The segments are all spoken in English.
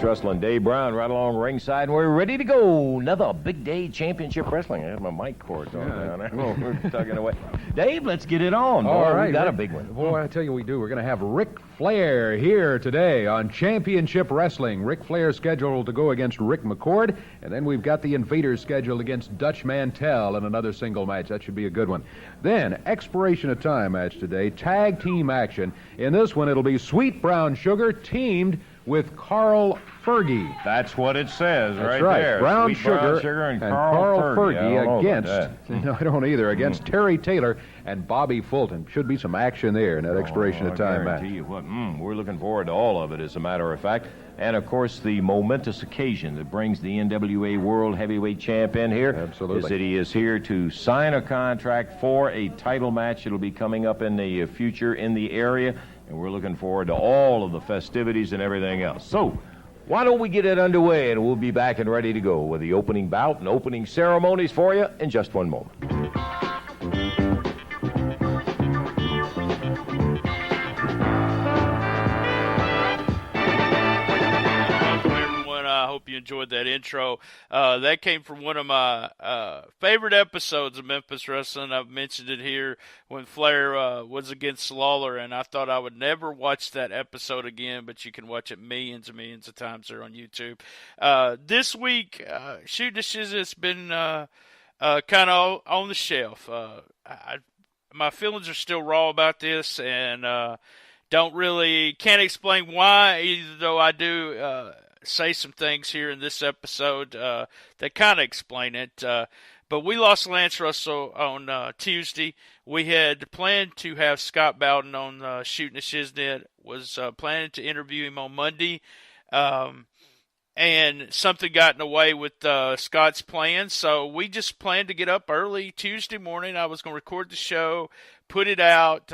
Impact Wrestling. Dave Brown right along ringside, and we're ready to go. Another big day championship wrestling. I have my mic cords on down there. We're tugging away. Dave, let's get it on. All right, we got a big one. Boy, I tell you we do. We're going to have Ric Flair here today on Championship Wrestling. Ric Flair scheduled to go against Rick McCord, and then we've got the Invaders scheduled against Dutch Mantell in another single match. That should be a good one. Then, expiration of time match today, tag team action. In this one, it'll be Sweet Brown Sugar teamed with Carl Fergie. That's what it says. That's right there. Brown Sweet Sugar and Carl Fergie against, no, I don't either, against Terry Taylor and Bobby Fulton. Should be some action there in that expiration of time match. You what, we're looking forward to all of it, as a matter of fact. And, of course, the momentous occasion that brings the NWA World Heavyweight Champ in here. Absolutely. Is that he is here to sign a contract for a title match. It'll be coming up in the future in the area. And we're looking forward to all of the festivities and everything else. So, why don't we get it underway, and we'll be back and ready to go with the opening bout and opening ceremonies for you in just one moment. I hope you enjoyed that intro. That came from one of my favorite episodes of Memphis Wrestling. I've mentioned it here when Flair was against Lawler, and I thought I would never watch that episode again, but you can watch it millions and millions of times there on YouTube. This week, Shootin The Shiznit's been kind of on the shelf. My feelings are still raw about this, and can't explain why, either though I do say some things here in this episode that kind of explain it. But we lost Lance Russell on Tuesday. We had planned to have Scott Bowden on Shootin The Shiznit, was planning to interview him on Monday. And something got in the way with Scott's plans, so we just planned to get up early Tuesday morning. I was going to record the show, put it out,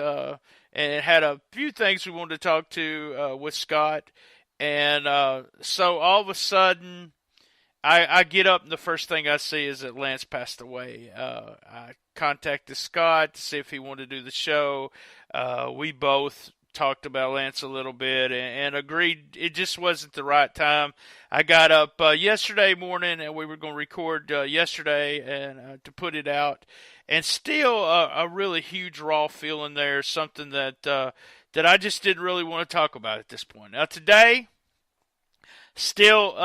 and had a few things we wanted to talk to with Scott. And so all of a sudden, I get up and the first thing I see is that Lance passed away. I contacted Scott to see if he wanted to do the show. We both talked about Lance a little bit and agreed it just wasn't the right time. I got up yesterday morning and we were going to record yesterday and to put it out. And still a really huge raw feeling there, something that I just didn't really want to talk about at this point. Now today, still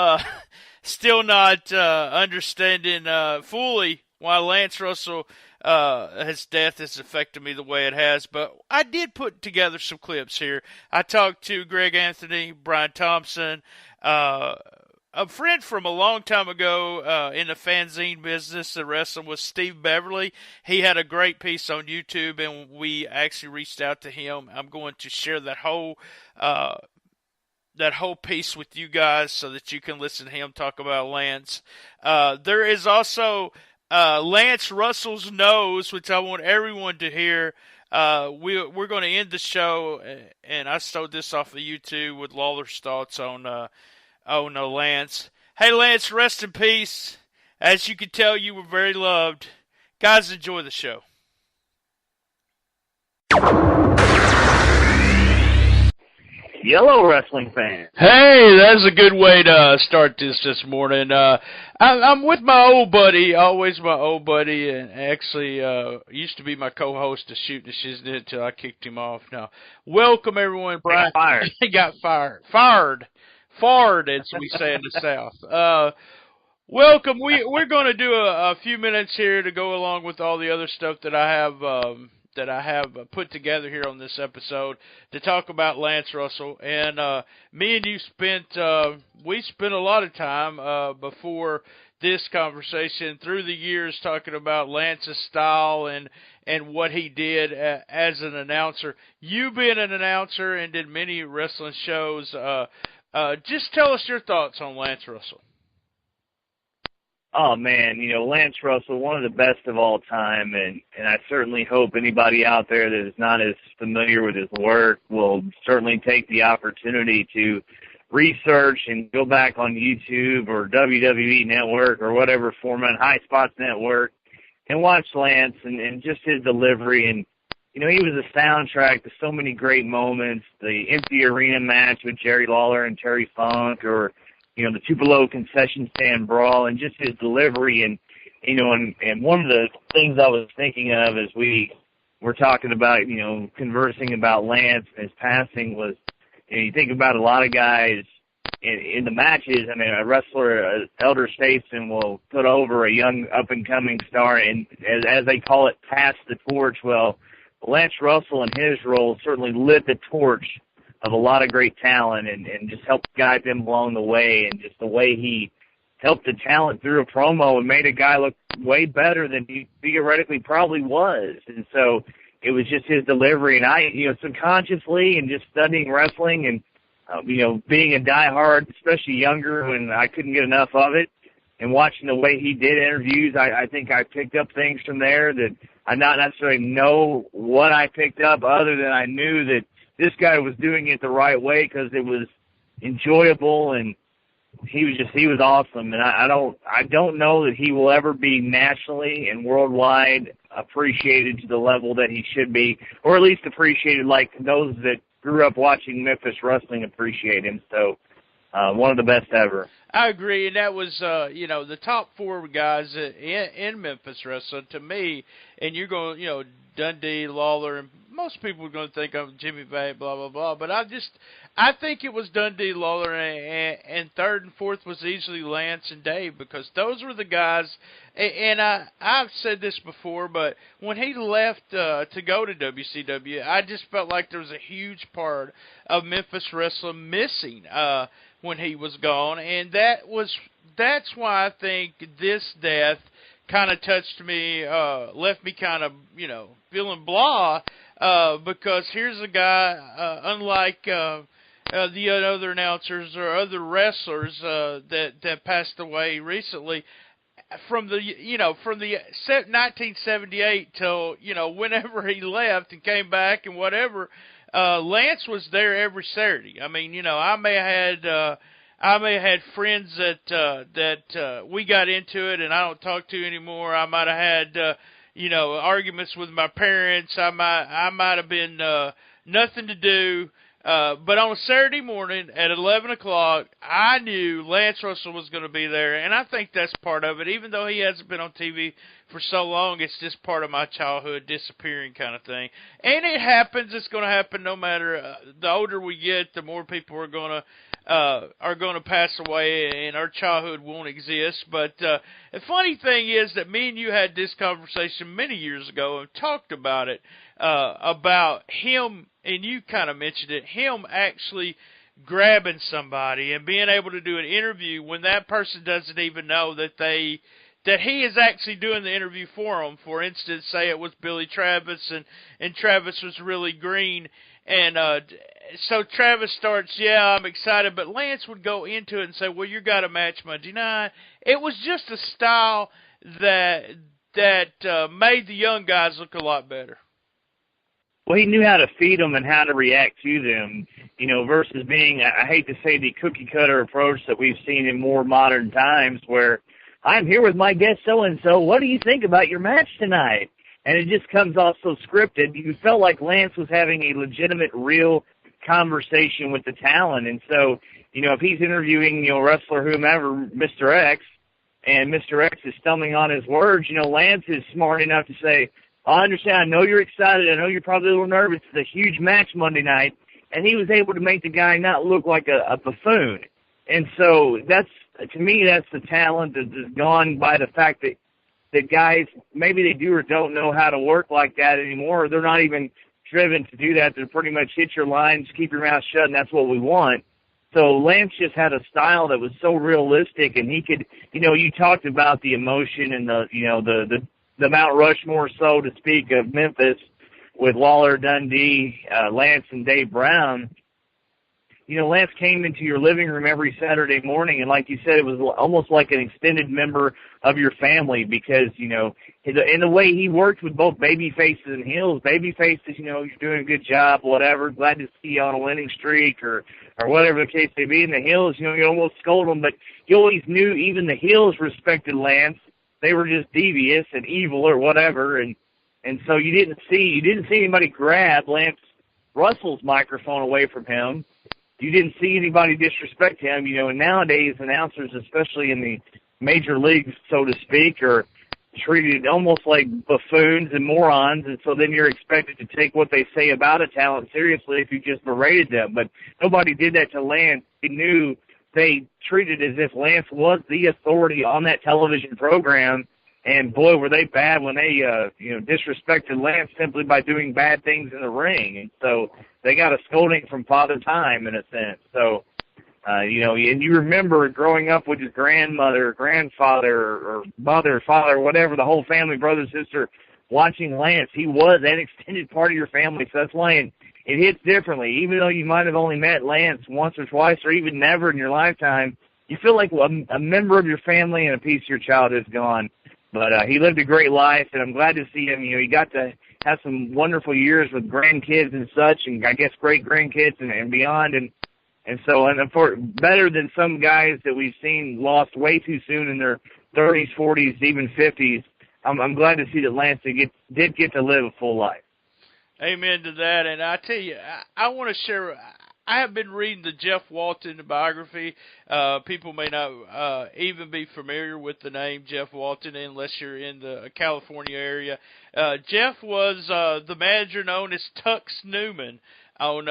not understanding fully why Lance Russell, his death has affected me the way it has, but I did put together some clips here. I talked to Greg Anthony, Brian Thompson, a friend from a long time ago in the fanzine business of wrestling was Steve Beverly. He had a great piece on YouTube, and we actually reached out to him. I'm going to share that whole piece with you guys so that you can listen to him talk about Lance. There is also Lance Russell's nose, which I want everyone to hear. We're going to end the show, and I stole this off of YouTube with Lawler's thoughts on Lance. Hey, Lance, rest in peace. As you can tell, you were very loved. Guys, enjoy the show. Yellow wrestling fan. Hey, that's a good way to start this morning. I'm with my old buddy, always my old buddy, and actually used to be my co-host of Shootin The Shiznit until I kicked him off. Now, welcome everyone, Brian. He got fired. Fired, as we say in the South. Welcome. We're going to do a few minutes here to go along with all the other stuff that I have put together here on this episode to talk about Lance Russell. And me and you spent a lot of time before this conversation through the years talking about Lance's style and what he did as an announcer. You being an announcer and did many wrestling shows, just tell us your thoughts on Lance Russell. Oh, man, Lance Russell, one of the best of all time, and I certainly hope anybody out there that is not as familiar with his work will certainly take the opportunity to research and go back on YouTube or WWE Network or whatever format, High Spots Network, and watch Lance and just his delivery. And, he was a soundtrack to so many great moments, the empty arena match with Jerry Lawler and Terry Funk, or the Tupelo concession stand brawl, and just his delivery. And and one of the things I was thinking of as we were talking about, conversing about Lance and his passing was, you think about a lot of guys in the matches. I mean, a wrestler, elder statesman, will put over a young up-and-coming star, and as they call it, pass the torch. Well, Lance Russell in his role certainly lit the torch of a lot of great talent and just helped guide them along the way, and just the way he helped the talent through a promo and made a guy look way better than he theoretically probably was. And so it was just his delivery. And I, subconsciously and just studying wrestling and, being a diehard, especially younger when I couldn't get enough of it, and watching the way he did interviews, I think I picked up things from there that I not necessarily know what I picked up, other than I knew that this guy was doing it the right way because it was enjoyable, and he was awesome. And I don't know that he will ever be nationally and worldwide appreciated to the level that he should be, or at least appreciated like those that grew up watching Memphis wrestling appreciate him. So one of the best ever. I agree, and that was, the top four guys in Memphis wrestling to me. And you're going, Dundee, Lawler, and most people are going to think of Jimmy Bay, blah, blah, blah. But I think it was Dundee, Lawler, and third and fourth was easily Lance and Dave, because those were the guys. And I've said this before, but when he left to go to WCW, I just felt like there was a huge part of Memphis wrestling missing when he was gone, and that's why I think this death kind of touched me, left me kind of, feeling blah, because here's a guy, unlike the other announcers or other wrestlers that passed away recently, from the 1978 till, whenever he left and came back and whatever, Lance was there every Saturday. I mean, I may have had friends that we got into it and I don't talk to anymore. I might have had arguments with my parents. I might have been nothing to do. But on a Saturday morning at 11 o'clock, I knew Lance Russell was going to be there, and I think that's part of it. Even though he hasn't been on TV for so long, it's just part of my childhood disappearing kind of thing. And it happens. It's going to happen no matter. The older we get, the more people are going to pass away, and our childhood won't exist. But the funny thing is that me and you had this conversation many years ago and talked about it, about him, and you kind of mentioned it, him actually grabbing somebody and being able to do an interview when that person doesn't even know that he is actually doing the interview for them. For instance, say it was Billy Travis, and Travis was really green, and so Travis starts, yeah, I'm excited, but Lance would go into it and say, well, you got a match Monday night. It was just a style that made the young guys look a lot better. Well, he knew how to feed them and how to react to them, versus being, I hate to say, the cookie-cutter approach that we've seen in more modern times, where I'm here with my guest so-and-so. What do you think about your match tonight? And it just comes off so scripted. You felt like Lance was having a legitimate, real conversation with the talent. And so, if he's interviewing, wrestler whomever, Mr. X, and Mr. X is stumbling on his words, Lance is smart enough to say, I understand. I know you're excited. I know you're probably a little nervous. It's a huge match Monday night. And he was able to make the guy not look like a buffoon. And so to me, that's the talent that is gone by the fact that guys, maybe they do or don't know how to work like that anymore, or they're not even driven to do that. They're pretty much hit your lines, keep your mouth shut, and that's what we want. So Lance just had a style that was so realistic, and he could, you talked about the emotion and the Mount Rushmore, so to speak, of Memphis with Lawler, Dundee, Lance, and Dave Brown. Lance came into your living room every Saturday morning, and like you said, it was almost like an extended member of your family because, in the way he worked with both baby faces and heels. Baby faces, you're doing a good job, whatever, glad to see you on a winning streak or whatever the case may be. And the heels, you almost scold them, but you always knew even the heels respected Lance. They were just devious and evil or whatever, and so you didn't see anybody grab Lance Russell's microphone away from him. you didn't see anybody disrespect him, and nowadays announcers, especially in the major leagues, so to speak, are treated almost like buffoons and morons, and so then you're expected to take what they say about a talent seriously if you just berated them. But nobody did that to Lance. They treated as if Lance was the authority on that television program, and boy, were they bad when they disrespected Lance simply by doing bad things in the ring. And so they got a scolding from Father Time in a sense. So and you remember growing up with his grandmother, grandfather, or mother, father, whatever, the whole family, brother, sister, watching Lance. He was an extended part of your family, so that's why it hits differently. Even though you might have only met Lance once or twice or even never in your lifetime, you feel like a member of your family and a piece of your childhood is gone. But he lived a great life, and I'm glad to see him. He got to have some wonderful years with grandkids and such, and I guess great-grandkids and beyond. And so, for better than some guys that we've seen lost way too soon in their 30s, 40s, even 50s, I'm glad to see that Lance did get to live a full life. Amen to that. And I tell you, I want to share. I have been reading the Jeff Walton biography. People may not even be familiar with the name Jeff Walton unless you're in the California area. Jeff was the manager known as Tux Newman on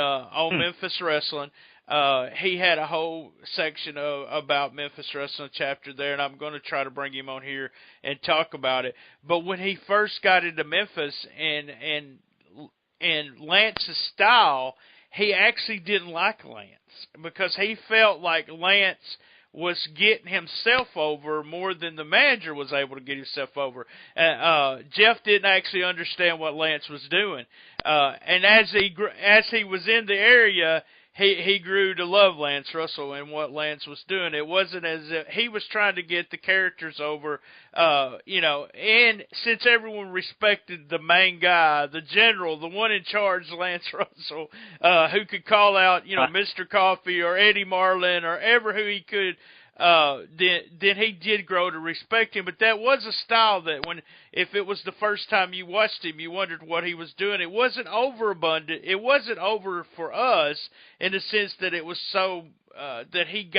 Memphis Wrestling. He had a whole section about Memphis Wrestling chapter there, and I'm going to try to bring him on here and talk about it. But when he first got into Memphis and Lance's style, he actually didn't like Lance because he felt like Lance was getting himself over more than the manager was able to get himself over. Jeff didn't actually understand what Lance was doing. And as he was in the area, he grew to love Lance Russell and what Lance was doing. It wasn't as if he was trying to get the characters over, and since everyone respected the main guy, the general, the one in charge, Lance Russell, who could call out, Mr. Coffee or Eddie Marlin or ever who he could, then he did grow to respect him. But that was a style that if it was the first time you watched him, you wondered what he was doing. It wasn't overabundant. It wasn't over for us in the sense that it was so that he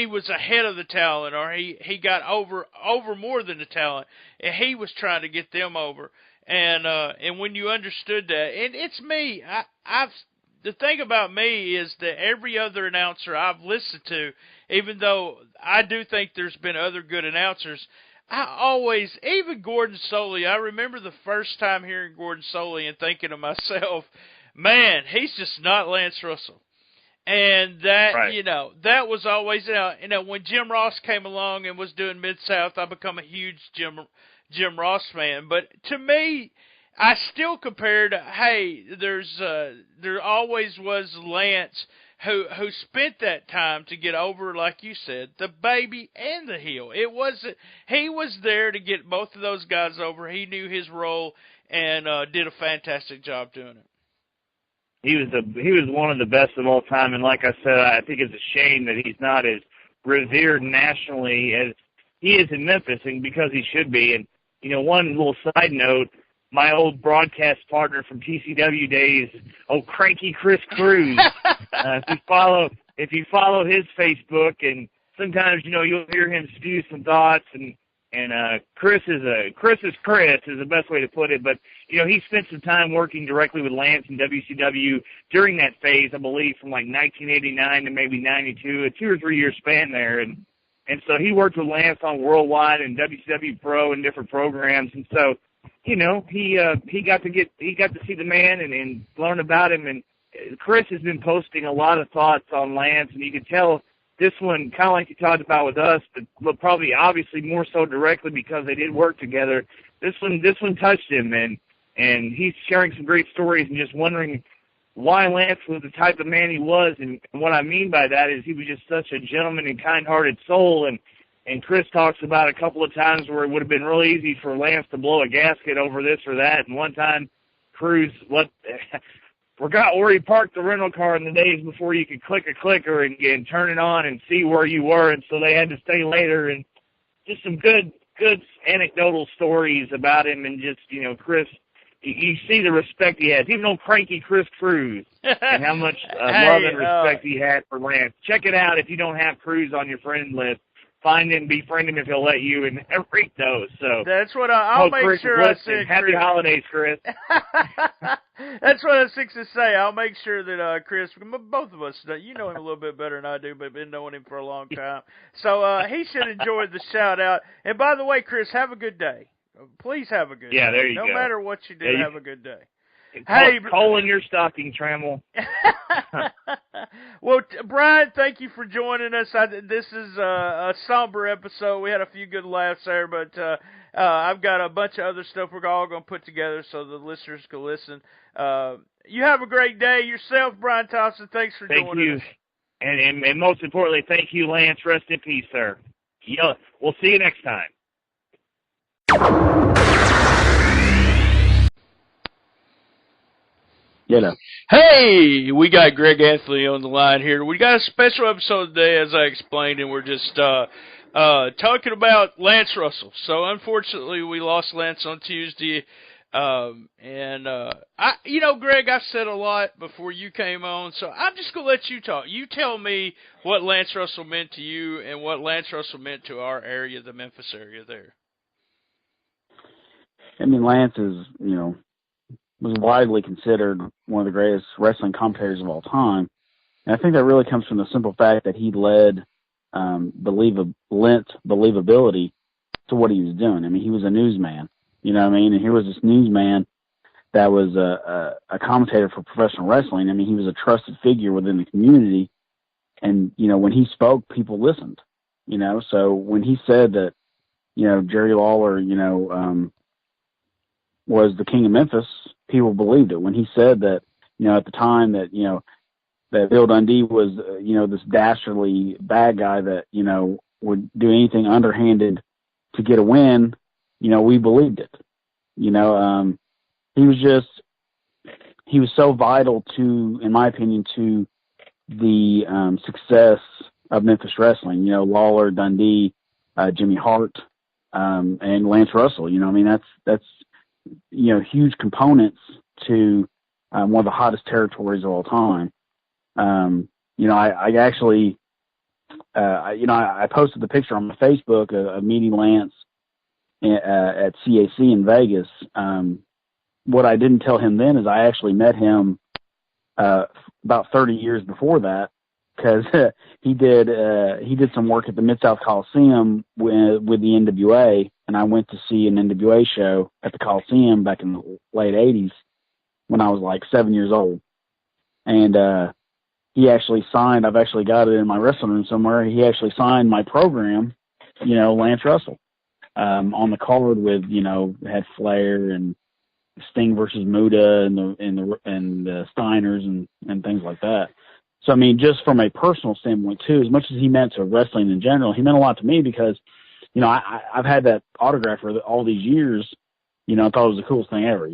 was ahead of the talent, or he got over more than the talent, and he was trying to get them over. And when you understood that, and it's me, the thing about me is that every other announcer I've listened to, even though I do think there's been other good announcers, I always, even Gordon Soley, I remember the first time hearing Gordon Soley and thinking to myself, man, he's just not Lance Russell. And that, right. That was always, when Jim Ross came along and was doing Mid-South, I become a huge Jim Ross fan. But to me, I still compared, there always was Lance who spent that time to get over, like you said, the baby and the heel. He was there to get both of those guys over. He knew his role and did a fantastic job doing it. He was one of the best of all time, and like I said, I think it's a shame that he's not as revered nationally as he is in Memphis, and because he should be. And one little side note, my old broadcast partner from TCW days, cranky Chris Cruz. If you follow his Facebook, and sometimes you'll hear him spew some thoughts, and Chris is the best way to put it. But he spent some time working directly with Lance in WCW during that phase, I believe, from like 1989 to maybe 92, a 2 or 3 year span there, and so he worked with Lance on Worldwide and WCW Pro and different programs, and so. He got to see the man and learn about him. And Chris has been posting a lot of thoughts on Lance, and you can tell this one, kind of like you talked about with us, but probably obviously more so directly because they did work together. This one touched him, and he's sharing some great stories and just wondering why Lance was the type of man he was. And what I mean by that is he was just such a gentleman and kind-hearted soul. And Chris talks about a couple of times where it would have been real easy for Lance to blow a gasket over this or that. And one time, Cruz forgot where he parked the rental car in the days before you could click a clicker and turn it on and see where you were. And so they had to stay later. And just some good anecdotal stories about him. And just, Chris you see the respect he has, even on cranky Chris Cruz, and how much love and respect he had for Lance. Check it out if you don't have Cruz on your friend list. Find him, befriend him if he'll let you, and read those. So that's what I'll make Chris sure I send. Happy holidays, Chris. That's what I was fixing to say. I'll make sure that Chris, both of us, you know him a little bit better than I do, but been knowing him for a long time. So he should enjoy the shout out. And by the way, Chris, have a good day. Please have a good day. Yeah, there you go. No matter what you do, have a good day. Hey, coal in your stocking, Tramel. Well, Brian, thank you for joining us. This is a somber episode. We had a few good laughs there, but I've got a bunch of other stuff we're all going to put together so the listeners can listen. You have a great day yourself, Brian Thompson. Thanks for joining us. And most importantly, thank you, Lance. Rest in peace, sir. Yeah, we'll see you next time. Hey, we got Greg Anthony on the line here. We got a special episode today, as I explained, and we're just talking about Lance Russell. So, unfortunately, we lost Lance on Tuesday. Greg, I've said a lot before you came on, so I'm just going to let you talk. You tell me what Lance Russell meant to you and what Lance Russell meant to our area, the Memphis area there. I mean, Lance is, was widely considered one of the greatest wrestling commentators of all time. And I think that really comes from the simple fact that he lent believability to what he was doing. I mean, he was a newsman, you know what I mean? And here was this newsman that was a commentator for professional wrestling. I mean, he was a trusted figure within the community. And, when he spoke, people listened, So when he said that, Jerry Lawler, was the king of Memphis, people believed it. When he said that, at the time that, that Bill Dundee was, this dastardly bad guy that, would do anything underhanded to get a win, we believed it. He was so vital to, in my opinion, to the success of Memphis wrestling. Lawler, Dundee, Jimmy Hart, and Lance Russell. That's huge components to one of the hottest territories of all time. I posted the picture on my Facebook of meeting Lance at CAC in Vegas. What I didn't tell him then is I actually met him about 30 years before that, because he did some work at the Mid-South Coliseum with the NWA, and I went to see an NWA show at the Coliseum back in the late 80s when I was like 7 years old. And he actually signed, I've actually got it in my wrestling room somewhere, he actually signed my program, Lance Russell, on the card with, had Flair and Sting versus Muda and the Steiners and things like that. So, I mean, just from a personal standpoint, too, as much as he meant to wrestling in general, he meant a lot to me because, I've had that autograph for all these years. I thought it was the coolest thing ever,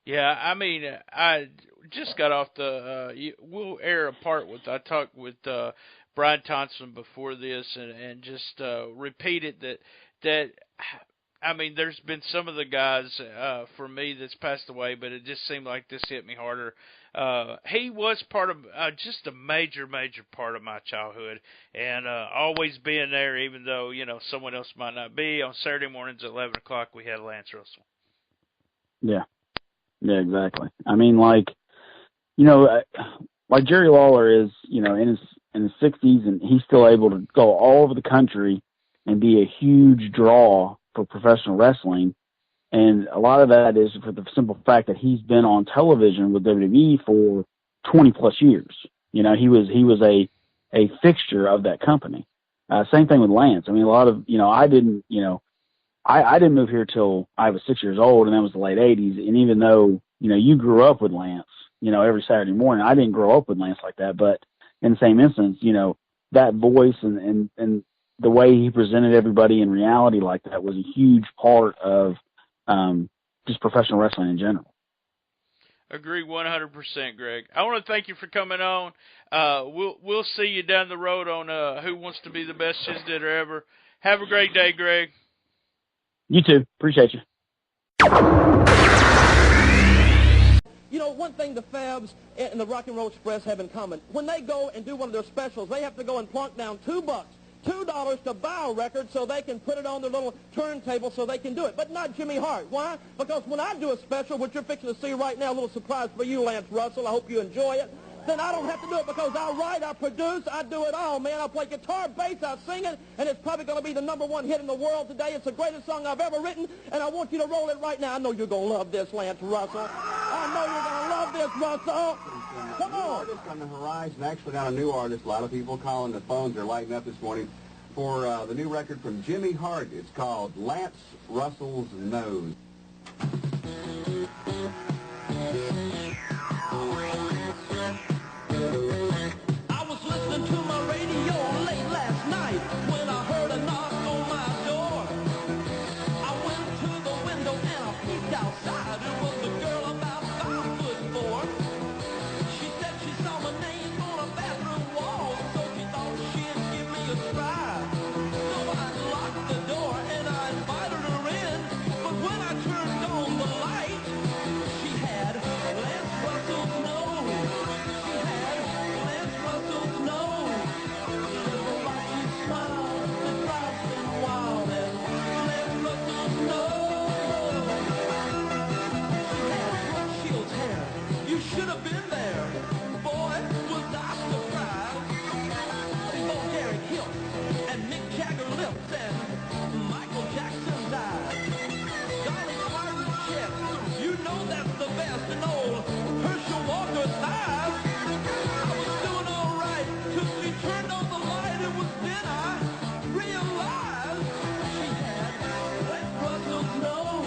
Yeah, I mean, I just got off we'll air a part I talked with Brian Thompson before this and just repeated that I mean, there's been some of the guys for me that's passed away, but it just seemed like this hit me harder. He was part of just a major, major part of my childhood, and always being there, even though someone else might not be. On Saturday mornings at 11 o'clock, we had Lance Russell. Yeah, exactly. I mean, like Jerry Lawler is, in his 60s, and he's still able to go all over the country and be a huge draw for professional wrestling. And a lot of that is for the simple fact that he's been on television with WWE for 20 plus years. He was a fixture of that company. Same thing with Lance. I mean, a lot of, I didn't move here till I was 6 years old, and that was the late 80s. And even though, you grew up with Lance, every Saturday morning, I didn't grow up with Lance like that. But in the same instance, that voice and the way he presented everybody in reality like that was a huge part of just professional wrestling in general. Agree 100%, Greg. I want to thank you for coming on. We'll see you down the road on Who Wants to Be the Best Shiznit Ever. Have a great day, Greg. You too. Appreciate you. You know, one thing the Fabs and the Rock and Roll Express have in common, when they go and do one of their specials, they have to go and plunk down $2 to buy a record so they can put it on their little turntable so they can do it. But not Jimmy Hart. Why? Because when I do a special, which you're fixing to see right now, a little surprise for you, Lance Russell, I hope you enjoy it, then I don't have to do it because I write, I produce, I do it all, man. I play guitar, bass, I sing it, and it's probably going to be the #1 hit in the world today. It's the greatest song I've ever written, and I want you to roll it right now. I know you're going to love this, Lance Russell. I know you're going to love this, Russell. Come on. Artist on the horizon, actually not a new artist. A lot of people calling, the phones are lighting up this morning for the new record from Jimmy Hart. It's called Lance Russell's Nose. I was listening to my radio late last night when I heard a knock on my door. I went to the window and I peeked outside. It was a girl about 5'4". She said she saw my name on a bathroom wall, so she thought she'd give me a try. So I locked the door and I invited her in, but when I turned on the light, she had Lance Russell's nose. She had Lance Russell's nose. Little rocky smile that drives them wild, and Lance Russell's nose. She had Brooke Shields' hair. You should have been there. Boy, was I surprised. Bo Derek Hill and Mick Jagger lips and Michael Jackson's eyes. Dolly Parton's chest. You know that's the best. And old Herschel Walker's thighs. I was doing all right till she turned on the light. It was then I realized she had Lance Russell's nose.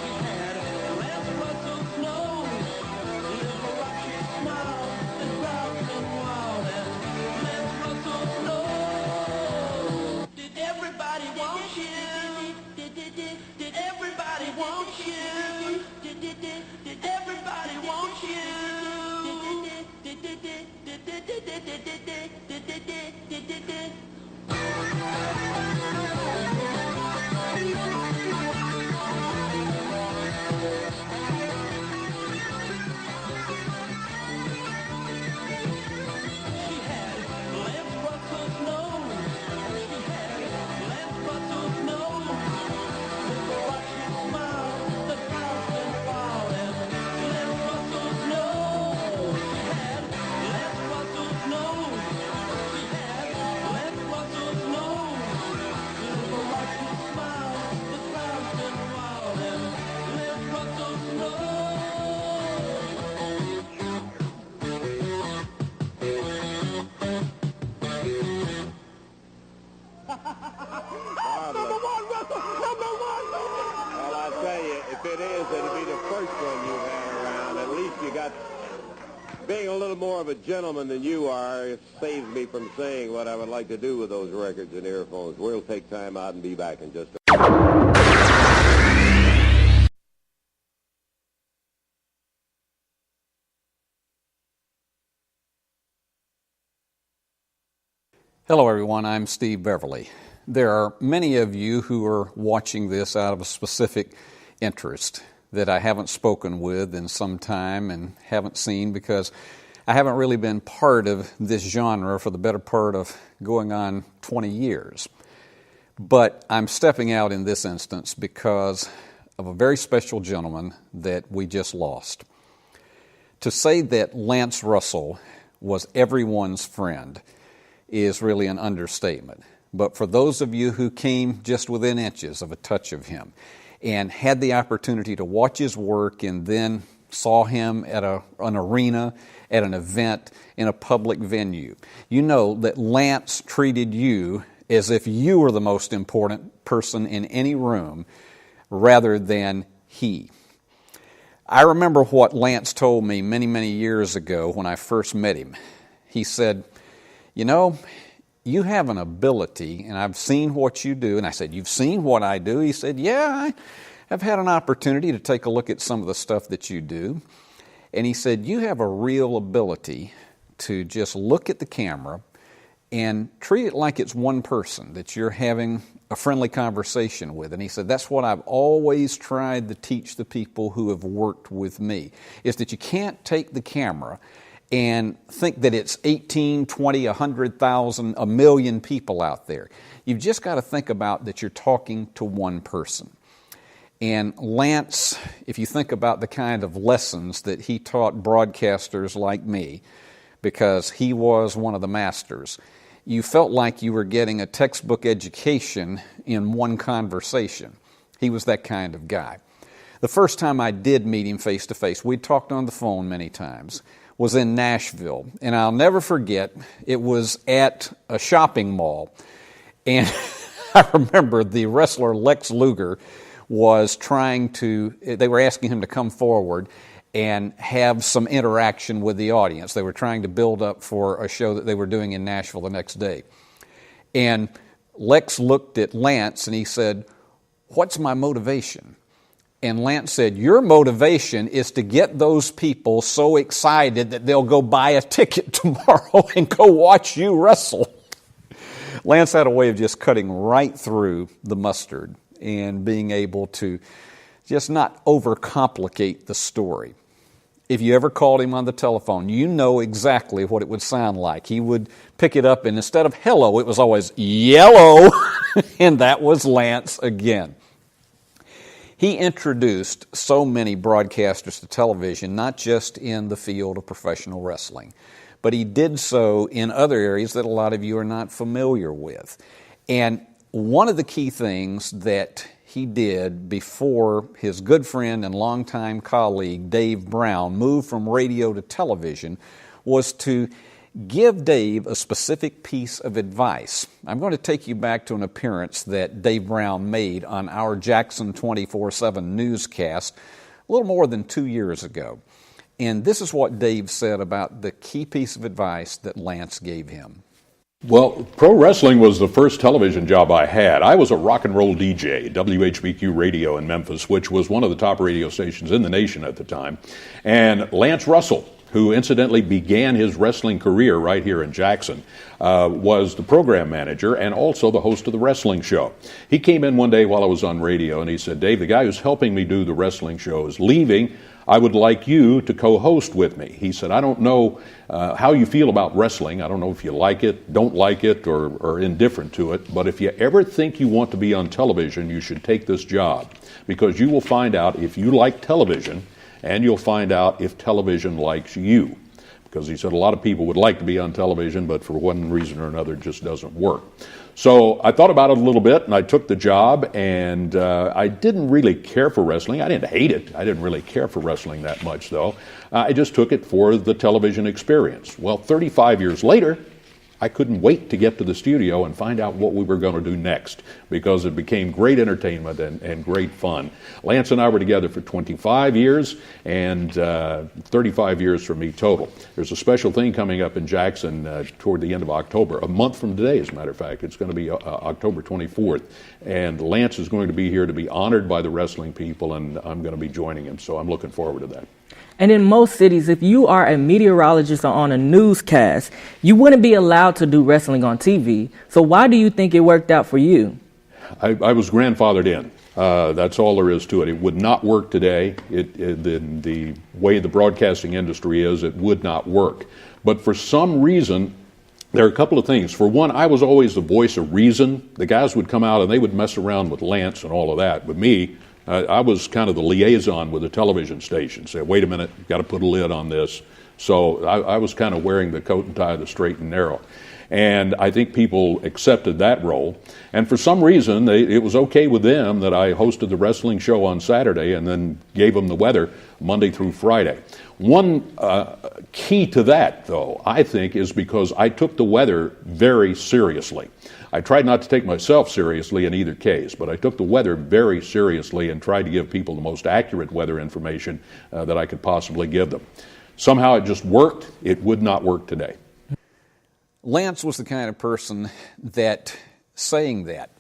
She had Lance Russell's nose. Little rocky smile that drives them wild, and Lance Russell's nose. Did everybody want you? Did everybody want you? Did everybody want you? She had Lance Russell's nose. She had Lance Russell's nose. Little rocky smile that drives them wild, and Lance Russell's nose. She had Lance Russell's nose. She had Lance Russell's nose. Little rocky smile that drives them wild, and Lance Russell's nose. #1, Russell! #1! Well, I tell you, if it is, it'll be the first one you've had around. At least you got, being a little more of a gentleman than you are, it saves me from saying what I would like to do with those records and earphones. We'll take time out and be back in just a Hello, everyone. I'm Steve Beverly. There are many of you who are watching this out of a specific interest that I haven't spoken with in some time and haven't seen because I haven't really been part of this genre for the better part of going on 20 years. But I'm stepping out in this instance because of a very special gentleman that we just lost. To say that Lance Russell was everyone's friend is really an understatement. But for those of you who came just within inches of a touch of him and had the opportunity to watch his work and then saw him at an arena, at an event, in a public venue, you know that Lance treated you as if you were the most important person in any room rather than he. I remember what Lance told me many, many years ago when I first met him. He said, "You know, you have an ability, and I've seen what you do." And I said, "You've seen what I do?" He said, "Yeah, I've had an opportunity to take a look at some of the stuff that you do." And he said, "You have a real ability to just look at the camera and treat it like it's one person that you're having a friendly conversation with. And he said, that's what I've always tried to teach the people who have worked with me, is that you can't take the camera and think that it's 18, 20, 100,000, a million people out there. You've just got to think about that you're talking to one person. And Lance, if you think about the kind of lessons that he taught broadcasters like me, because he was one of the masters, you felt like you were getting a textbook education in one conversation. He was that kind of guy. The first time I did meet him face to face, we'd talked on the phone many times, was in Nashville. And I'll never forget, it was at a shopping mall. And I remember the wrestler Lex Luger was they were asking him to come forward and have some interaction with the audience. They were trying to build up for a show that they were doing in Nashville the next day. And Lex looked at Lance and he said, "What's my motivation?" And Lance said, "Your motivation is to get those people so excited that they'll go buy a ticket tomorrow and go watch you wrestle." Lance had a way of just cutting right through the mustard and being able to just not overcomplicate the story. If you ever called him on the telephone, you know exactly what it would sound like. He would pick it up, and instead of hello, it was always yellow, and that was Lance again. He introduced so many broadcasters to television, not just in the field of professional wrestling, but he did so in other areas that a lot of you are not familiar with. And one of the key things that he did before his good friend and longtime colleague Dave Brown moved from radio to television was to give Dave a specific piece of advice. I'm going to take you back to an appearance that Dave Brown made on our Jackson 24/7 newscast a little more than 2 years ago. And this is what Dave said about the key piece of advice that Lance gave him. Well, pro wrestling was the first television job I had. I was a rock and roll DJ, WHBQ Radio in Memphis, which was one of the top radio stations in the nation at the time. And Lance Russell, who incidentally began his wrestling career right here in Jackson, was the program manager and also the host of the wrestling show. He came in one day while I was on radio and he said, "Dave, the guy who's helping me do the wrestling show is leaving. I would like you to co-host with me." He said, "I don't know how you feel about wrestling. I don't know if you like it, don't like it, or are indifferent to it, but if you ever think you want to be on television, you should take this job, because you will find out if you like television, and you'll find out if television likes you." Because he said a lot of people would like to be on television, but for one reason or another it just doesn't work. So I thought about it a little bit, and I took the job, and I didn't really care for wrestling. I didn't hate it. I didn't really care for wrestling that much, though. I just took it for the television experience. Well, 35 years later, I couldn't wait to get to the studio and find out what we were going to do next, because it became great entertainment and great fun. Lance and I were together for 25 years and 35 years for me total. There's a special thing coming up in Jackson toward the end of October, a month from today, as a matter of fact. It's going to be October 24th, and Lance is going to be here to be honored by the wrestling people, and I'm going to be joining him, so I'm looking forward to that. And in most cities, if you are a meteorologist or on a newscast, you wouldn't be allowed to do wrestling on TV. So why do you think it worked out for you? I was grandfathered in. That's all there is to it. It would not work today. The way the broadcasting industry is, it would not work. But for some reason, there are a couple of things. For one, I was always the voice of reason. The guys would come out and they would mess around with Lance and all of that. But me, I was kind of the liaison with the television station. Say, wait a minute, got to put a lid on this. So I was kind of wearing the coat and tie, the straight and narrow. And I think people accepted that role. And for some reason, it was okay with them that I hosted the wrestling show on Saturday and then gave them the weather Monday through Friday. One key to that, though, I think, is because I took the weather very seriously. I tried not to take myself seriously in either case, but I took the weather very seriously and tried to give people the most accurate weather information that I could possibly give them. Somehow it just worked. It would not work today. Lance was the kind of person that saying that,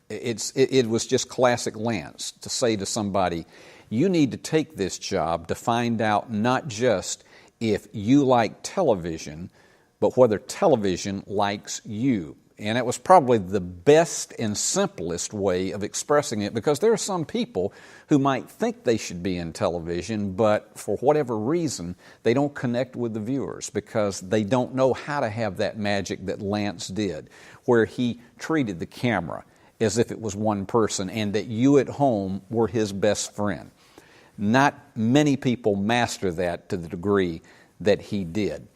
it was just classic Lance to say to somebody, you need to take this job to find out not just if you like television, but whether television likes you. And it was probably the best and simplest way of expressing it, because there are some people who might think they should be in television, but for whatever reason, they don't connect with the viewers because they don't know how to have that magic that Lance did, where he treated the camera as if it was one person and that you at home were his best friend. Not many people master that to the degree that he did.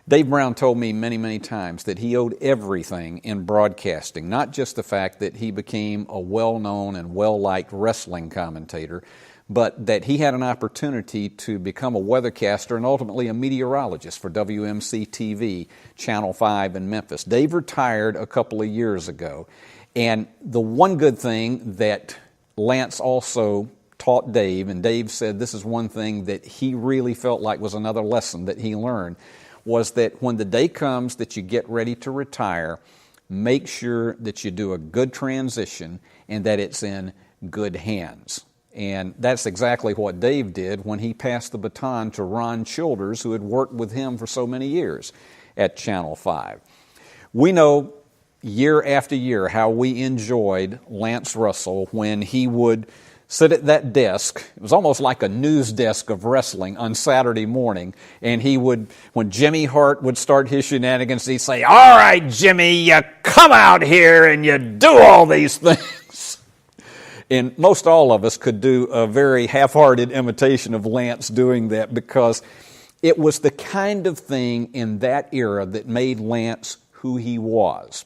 Dave Brown told me many, many times that he owed everything in broadcasting, not just the fact that he became a well-known and well-liked wrestling commentator, but that he had an opportunity to become a weathercaster and ultimately a meteorologist for WMC-TV, Channel 5 in Memphis. Dave retired a couple of years ago, and the one good thing that Lance also taught Dave, and Dave said this is one thing that he really felt like was another lesson that he learned, was that when the day comes that you get ready to retire, make sure that you do a good transition and that it's in good hands. And that's exactly what Dave did when he passed the baton to Ron Childers, who had worked with him for so many years at Channel 5. We know year after year how we enjoyed Lance Russell when he would sit at that desk. It was almost like a news desk of wrestling on Saturday morning. And he would, when Jimmy Hart would start his shenanigans, he'd say, "All right, Jimmy, you come out here and you do all these things." And most all of us could do a very half-hearted imitation of Lance doing that, because it was the kind of thing in that era that made Lance who he was.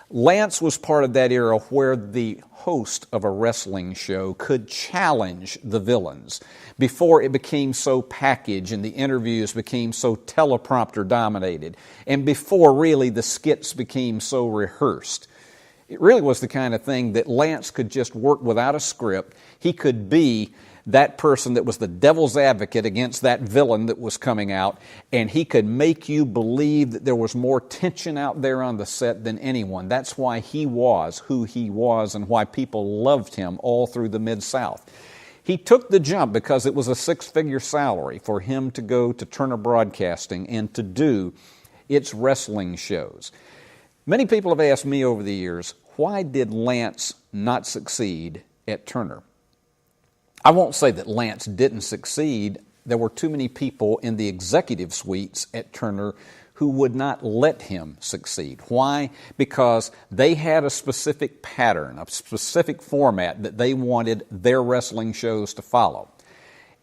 Lance was part of that era where the host of a wrestling show could challenge the villains before it became so packaged and the interviews became so teleprompter dominated, and before really the skits became so rehearsed. It really was the kind of thing that Lance could just work without a script. He could be that person that was the devil's advocate against that villain that was coming out, and he could make you believe that there was more tension out there on the set than anyone. That's why he was who he was and why people loved him all through the Mid-South. He took the jump because it was a six-figure salary for him to go to Turner Broadcasting and to do its wrestling shows. Many people have asked me over the years, why did Lance not succeed at Turner? I won't say that Lance didn't succeed. There were too many people in the executive suites at Turner who would not let him succeed. Why? Because they had a specific pattern, a specific format that they wanted their wrestling shows to follow.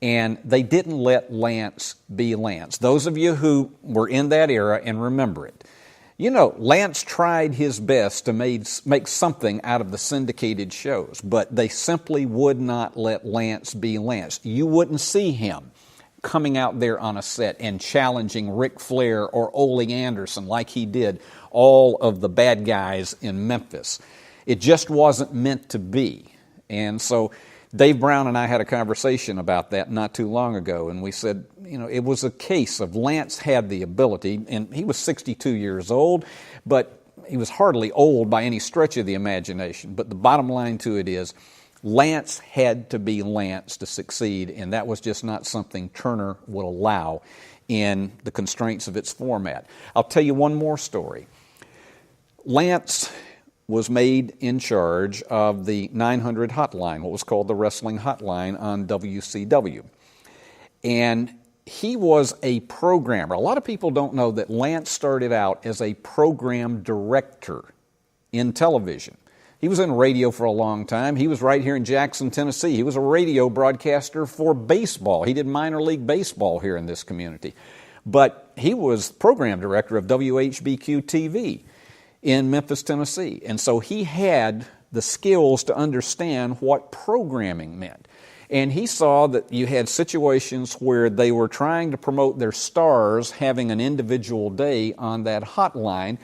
And they didn't let Lance be Lance. Those of you who were in that era and remember it, you know, Lance tried his best to make something out of the syndicated shows, but they simply would not let Lance be Lance. You wouldn't see him coming out there on a set and challenging Ric Flair or Ole Anderson like he did all of the bad guys in Memphis. It just wasn't meant to be. And so Dave Brown and I had a conversation about that not too long ago, and we said, you know, it was a case of Lance had the ability, and he was 62 years old, but he was hardly old by any stretch of the imagination. But the bottom line to it is, Lance had to be Lance to succeed, and that was just not something Turner would allow in the constraints of its format. I'll tell you one more story. Lance was made in charge of the 900 hotline, what was called the Wrestling Hotline on WCW. And he was a programmer. A lot of people don't know that Lance started out as a program director in television. He was in radio for a long time. He was right here in Jackson, Tennessee. He was a radio broadcaster for baseball. He did minor league baseball here in this community. But he was program director of WHBQ-TV in Memphis, Tennessee. And so he had the skills to understand what programming meant. And he saw that you had situations where they were trying to promote their stars having an individual day on that hotline.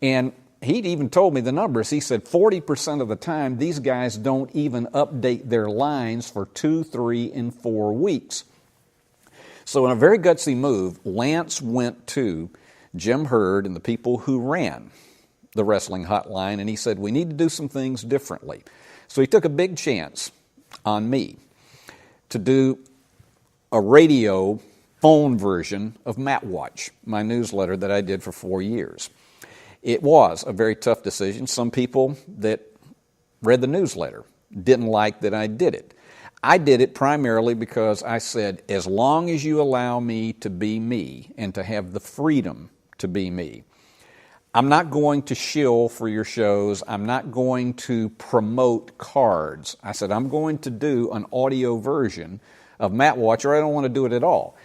And he'd even told me the numbers. He said 40% of the time, these guys don't even update their lines for 2, 3, and 4 weeks. So in a very gutsy move, Lance went to Jim Hurd and the people who ran the Wrestling Hotline, and he said, we need to do some things differently. So he took a big chance on me to do a radio phone version of Matt Watch, my newsletter that I did for 4 years. It was a very tough decision. Some people that read the newsletter didn't like that I did it. I did it primarily because I said, as long as you allow me to be me and to have the freedom to be me, I'm not going to shill for your shows. I'm not going to promote cards. I said, I'm going to do an audio version of Matt Watch, or I don't want to do it at all.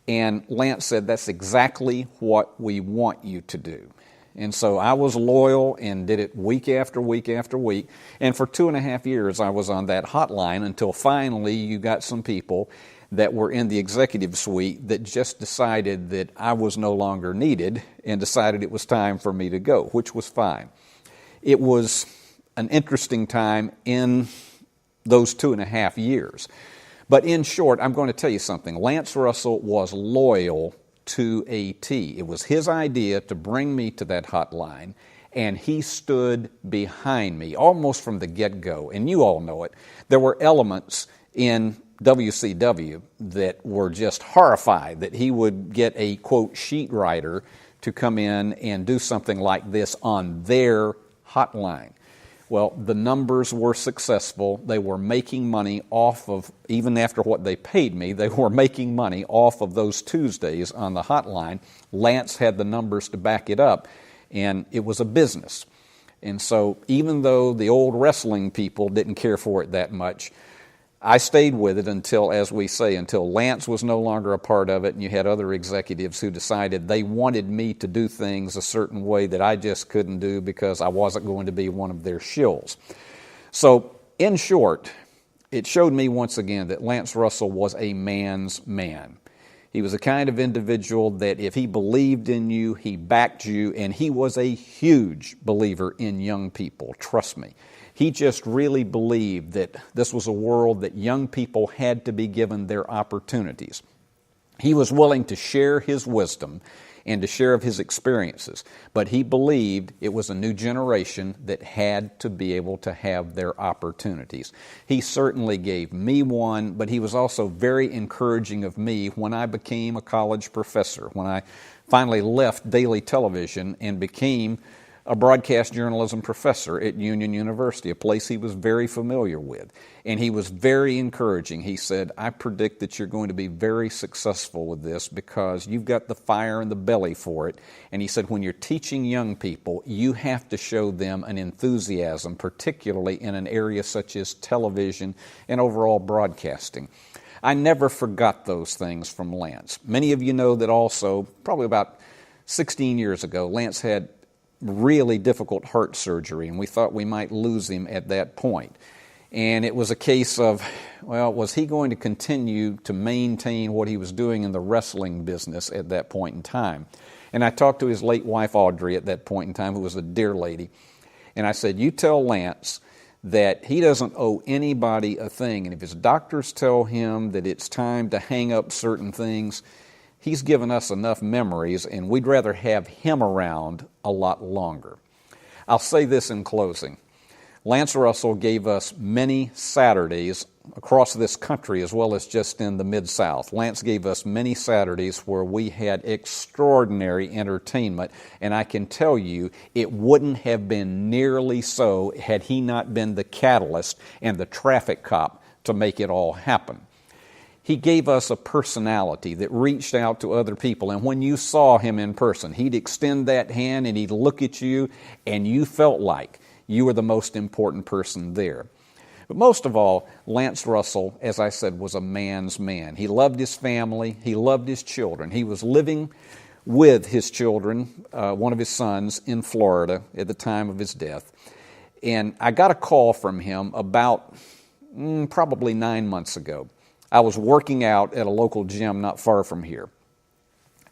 And Lance said, that's exactly what we want you to do. And so I was loyal and did it week after week after week. And for 2.5 years, I was on that hotline until finally you got some people that were in the executive suite that just decided that I was no longer needed and decided it was time for me to go, which was fine. It was an interesting time in those 2.5 years. But in short, I'm going to tell you something. Lance Russell was loyal to a T. It was his idea to bring me to that hotline, and he stood behind me almost from the get-go. And you all know it. There were elements in WCW that were just horrified that he would get a, quote, sheet writer to come in and do something like this on their hotline. Well, the numbers were successful. They were making money off of, even after what they paid me, they were making money off of those Tuesdays on the hotline. Lance had the numbers to back it up, and it was a business. And so even though the old wrestling people didn't care for it that much, I stayed with it until, as we say, until Lance was no longer a part of it, and you had other executives who decided they wanted me to do things a certain way that I just couldn't do because I wasn't going to be one of their shills. So, in short, it showed me once again that Lance Russell was a man's man. He was the kind of individual that if he believed in you, he backed you, and he was a huge believer in young people, trust me. He just really believed that this was a world that young people had to be given their opportunities. He was willing to share his wisdom and to share of his experiences, but he believed it was a new generation that had to be able to have their opportunities. He certainly gave me one, but he was also very encouraging of me when I became a college professor, when I finally left daily television and became a broadcast journalism professor at Union University, a place he was very familiar with. And he was very encouraging. He said, I predict that you're going to be very successful with this because you've got the fire and the belly for it. And he said, when you're teaching young people, you have to show them an enthusiasm, particularly in an area such as television and overall broadcasting. I never forgot those things from Lance. Many of you know that also, probably about 16 years ago, Lance had really difficult heart surgery, and we thought we might lose him at that point. And it was a case of, well, was he going to continue to maintain what he was doing in the wrestling business at that point in time? And I talked to his late wife, Audrey, at that point in time, who was a dear lady, and I said, you tell Lance that he doesn't owe anybody a thing, and if his doctors tell him that it's time to hang up certain things, he's given us enough memories, and we'd rather have him around a lot longer. I'll say this in closing. Lance Russell gave us many Saturdays across this country as well as just in the Mid-South. Lance gave us many Saturdays where we had extraordinary entertainment, and I can tell you it wouldn't have been nearly so had he not been the catalyst and the traffic cop to make it all happen. He gave us a personality that reached out to other people, and when you saw him in person, he'd extend that hand and he'd look at you, and you felt like you were the most important person there. But most of all, Lance Russell, as I said, was a man's man. He loved his family. He loved his children. He was living with his children, one of his sons, in Florida at the time of his death. And I got a call from him about probably 9 months ago. I was working out at a local gym not far from here,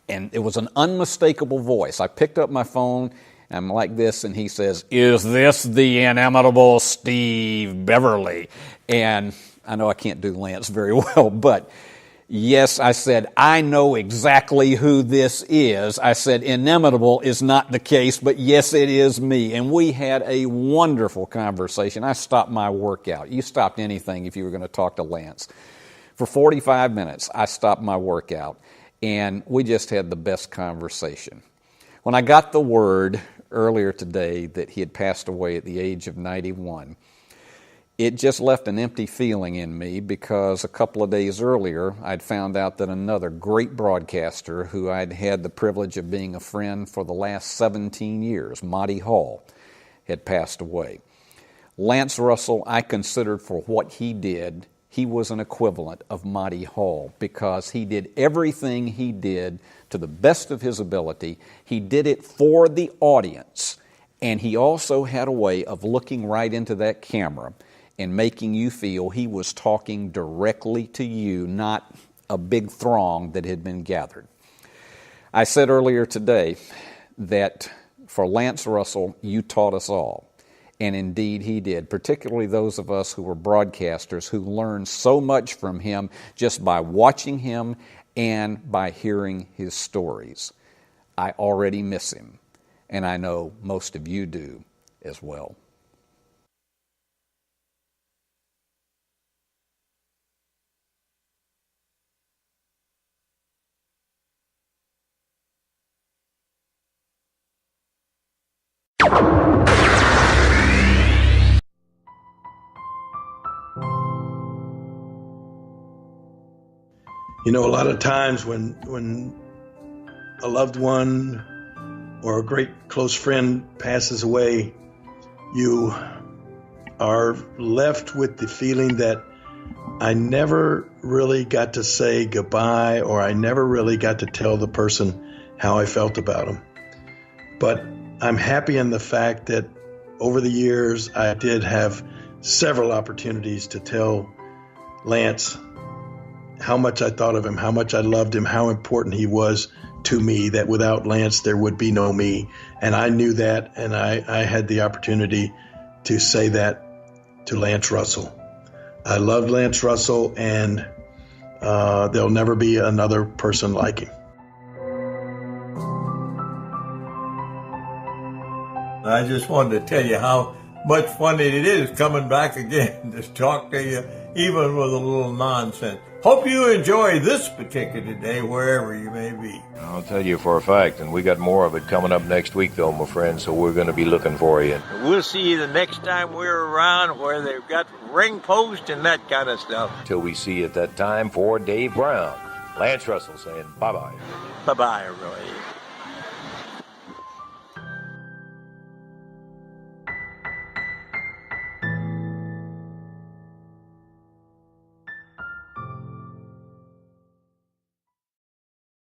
and it was an unmistakable voice. I picked up my phone, and I'm like this, and he says, "Is this the inimitable Steve Beverly?" And I know I can't do Lance very well, but yes, I said, I know exactly who this is. I said, inimitable is not the case, but yes, it is me. And we had a wonderful conversation. I stopped my workout. You stopped anything if you were going to talk to Lance. For 45 minutes, I stopped my workout, and we just had the best conversation. When I got the word earlier today that he had passed away at the age of 91, it just left an empty feeling in me because a couple of days earlier I'd found out that another great broadcaster who I'd had the privilege of being a friend for the last 17 years, Monty Hall, had passed away. Lance Russell, I considered for what he did, he was an equivalent of Monty Hall because he did everything he did to the best of his ability. He did it for the audience, and he also had a way of looking right into that camera and making you feel he was talking directly to you, not a big throng that had been gathered. I said earlier today that for Lance Russell, you taught us all. And indeed he did, particularly those of us who were broadcasters who learned so much from him just by watching him and by hearing his stories. I already miss him, and I know most of you do as well. You know, a lot of times when a loved one or a great close friend passes away, you are left with the feeling that I never really got to say goodbye, or I never really got to tell the person how I felt about them. But I'm happy in the fact that over the years I did have several opportunities to tell Lance how much I thought of him, how much I loved him, how important he was to me, that without Lance there would be no me. And I knew that, and I had the opportunity to say that to Lance Russell. I loved Lance Russell, and there'll never be another person like him. I just wanted to tell you how much fun it is coming back again to talk to you, even with a little nonsense. Hope you enjoy this particular day wherever you may be. I'll tell you for a fact, and we got more of it coming up next week, though, my friend, so we're going to be looking for you. We'll see you the next time we're around where they've got ring post and that kind of stuff. Till we see you at that time, for Dave Brown, Lance Russell saying bye-bye. Bye-bye, everybody.